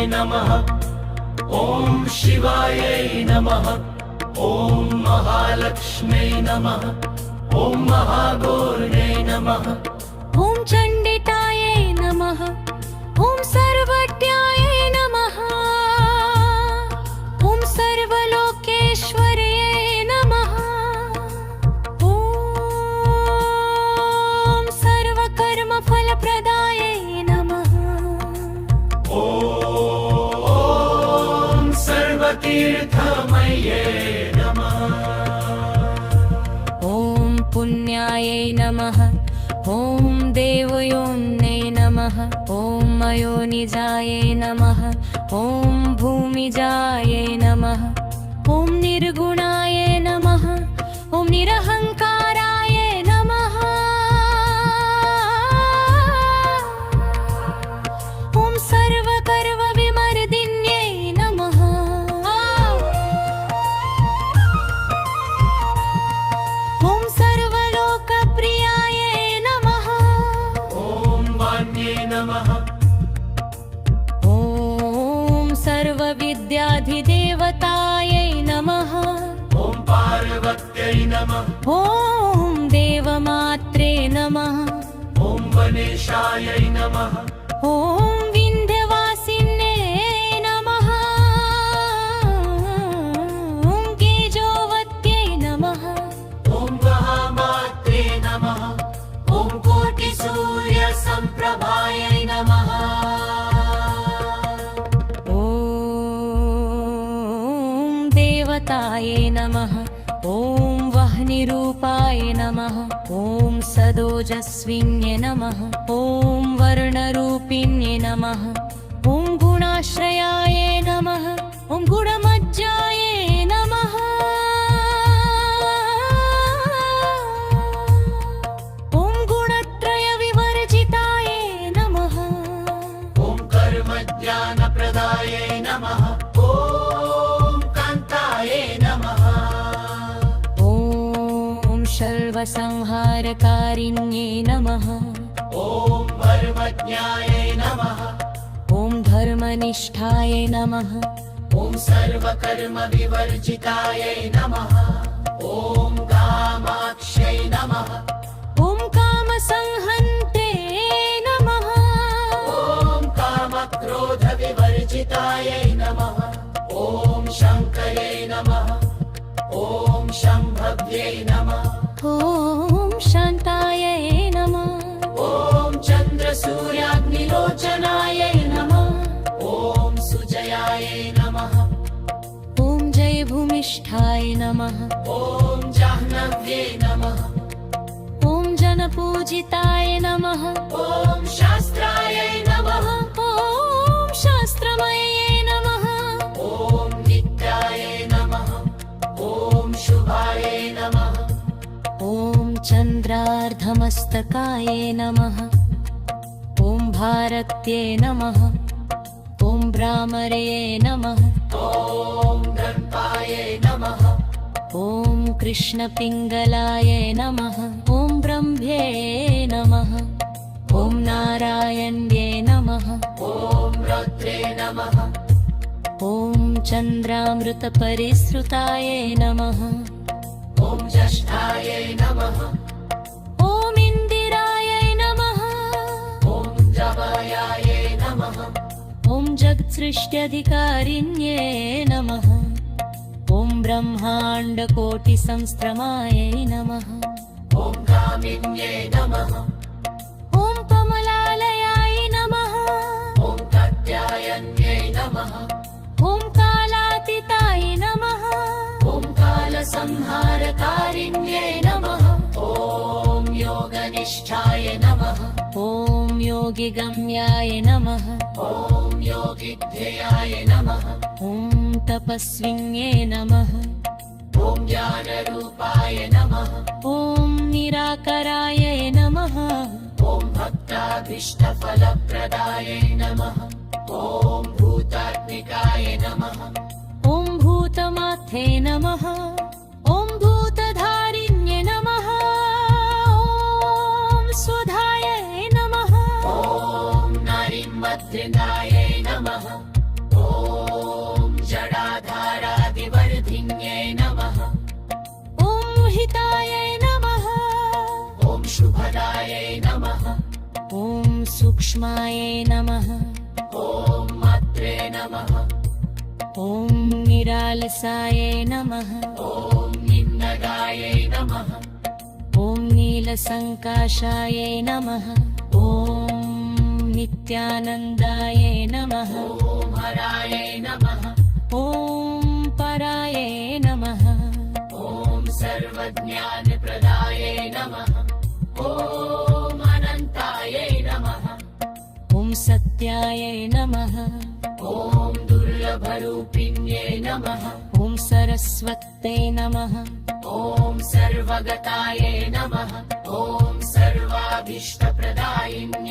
नमः। ॐ शिवायै नमः। ॐ महालक्ष्म्यै नमः। ॐ महागौर्यै नमः। ॐ चण्डितायै नमः। ॐ सर्वज्ञायै नमः। ॐ सर्वलोकेश्वर्यै नमः। ॐ सर्वकर्मफलप्रदायै नमः। ॐ सर्वतीर्थमये नमः। ॐ पुण्यायै नमः। ॐ देवयोन्यै नमः। ॐ मयोनिजायै नमः। ॐ भूमिजायै नमः। ॐ निर्गुणायै नमः। ॐ निरहङ्काराय नमः। ॐ सर्वकर्मविमर्दिन्यै नमः। ॐ सर्वलोकप्रियायै नमः। ॐ वाण्यै नमः। ॐ सर्वविद्याधिदेवतायै नमः। ॐ पार्वत्यै नमः। ॐ देवमात्रे नमः। ॐ गणेशायै नमः। ॐ विन्ध्यवासिन्ये नमः। ॐ गेजोवत्यै नमः। ॐ महामात्रे नमः। ॐ कोटिसूर्यसम्प्रभायै नमः। ॐ देवतायै नमः। ॐ वह्निरूपाय नमः। ॐ सदोजस्विन्ये नमः। ॐ वर्णरूपिण्ये नमः। ॐ गुणाश्रयाय नमः। ॐ गुणमज्जाय नमः। ॐ गुणत्रयविवर्जिताय नमः। ॐ कर्मज्ञानप्रदायै नमः। ॐ कान्तायै नमः। ॐ शल्वसंहारकारिण्ये नमः। ॐ धर्मज्ञायै नमः। ॐ धर्मनिष्ठाय नमः। ॐ सर्वकर्मविवर्जितायै नमः। ॐ कामाक्ष्यै नमः। ॐ कामसंहन्त्रे नमः। ॐ कामक्रोधविवर्जितायै नमः। ॐ शङ्करै नमः। ॐ शम्भव्यै नमः। ॐ शान्तायै नमः। ॐ चन्द्रसूर्याग्निलोचनायै नमः। ॐ सुजयायै नमः। ॐ जयभूमिष्ठाय नमः। ॐ जाह्नव्यै नमः। ॐ जनपूजिताय नमः। ॐ शास्त्रायै नमः। ॐ शास्त्रमये नमः। ॐ नित्यायै नमः। ॐ शुभायै नमः। ॐ चन्द्रार्धमस्तकाय नमः। ॐ भारत्ये नमः। ॐ भ्रामरे नमः। ॐ गणपायै नमः। ॐ कृष्णपिङ्गलाय नमः। ॐ ब्रह्म्ये नमः। ॐ नारायण्ये नमः। ॐ रुद्रे नमः। ॐ चन्द्रामृतपरिसृताय नमः। ॐ ज्येष्ठायै नमः। ॐ इन्दिरायै नमः। ॐ जवायायै नमः। ॐ जगत्सृष्ट्यधिकारिण्ये नमः। ॐ ब्रह्माण्डकोटिसंस्त्रमायै नमः। ॐ कामिन्यै नमः। ॐ कमलालयाय नमः। ॐ कात्यायन्यै नमः। ॐ कालातीताय नमः। ॐ कालसंहारकारिण्यै नमः। ॐ योगनिष्ठाय नमः। ॐ योगिगम्याय नमः ॐ योगिध्ययाय नमः ॐ तपस्विन्ये नमः ॐ ज्ञानरूपाय नमः ॐ निराकराय नमः ॐ भक्ताभीष्टफलप्रदायै नमः ॐ भूतात्मिकाय नमः ॐ भूतमाथे नमः ॐ भूतधारिण्ये नमः ॐ सुधाय नमः ॐ नारीमध्यगायै नमः ॐ जडाधारादिवर्धिन्यै नमः ॐ हिताय नमः ॐ शुभदायै नमः ॐ सूक्ष्माय नमः ॐ मात्रे नमः ॐ निरालसाय नमः ॐ निन्नगायै नमः ॐ नीलसङ्काशाय नमः ॐ नित्यानन्दाय नमः ॐ हरायै नमः ॐ पराय नमः ॐ सर्वज्ञानप्रदायै नमः ॐ अनन्तायै नमः ॐ सत्याय नमः ॐ दुर्लभरूपिण्ये नमः ॐ सरस्वत्यै नमः ॐ सर्वगतायै नमः ॐ सर्वाभीष्टप्रदायिन्यै